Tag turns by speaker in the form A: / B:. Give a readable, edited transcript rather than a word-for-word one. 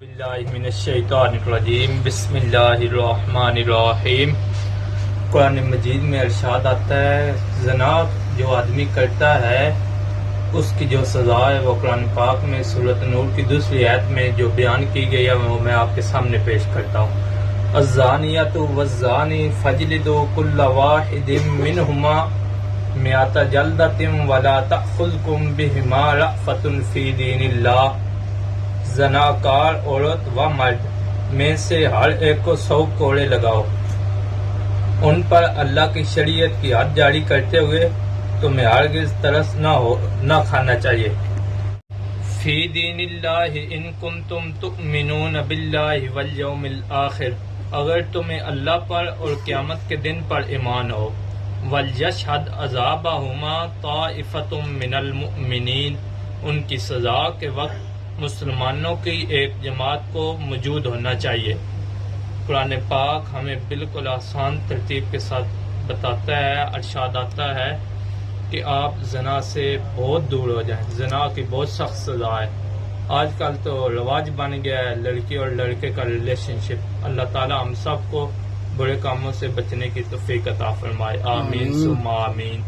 A: باللہ من الشیطان الرجیم بسم اللہ الرحمن الرحیم۔ قرآن مجید میں ارشاد آتا ہے زنا جو آدمی کرتا ہے اس کی جو سزا ہے وہ قرآن پاک میں سورۃ نور کی دوسری آیت میں جو بیان کی گئی ہے وہ میں آپ کے سامنے پیش کرتا ہوں۔ الزانیۃ والزانی فاجلدوا کل واحد منہما مئۃ جلدۃ ولا تأخذکم بہما رأفۃ فی دین اللہ۔ زناکار عورت و مرد میں سے ہر ایک کو 100 کوڑے لگاؤ، ان پر اللہ کی شریعت کی حد جاری کرتے ہوئے تمہیں ہرگز ترس نہ کھانا چاہیے۔ فی دین اللہ ان کنتم تؤمنون باللہ والیوم الآخر، اگر تمہیں اللہ پر اور قیامت کے دن پر ایمان ہو۔ ولیشہد عذابہما طائفۃ من المؤمنین، ان کی سزا کے وقت مسلمانوں کی ایک جماعت کو موجود ہونا چاہیے۔ قرآن پاک ہمیں بالکل آسان ترتیب کے ساتھ بتاتا ہے، ارشاد آتا ہے کہ آپ زنا سے بہت دور ہو جائیں۔ زنا کی بہت سخت سزا ہے۔ آج کل تو رواج بن گیا ہے لڑکی اور لڑکے کا ریلیشن شپ۔ اللہ تعالی ہم سب کو برے کاموں سے بچنے کی توفیق عطا فرمائے، آمین ثم آمین۔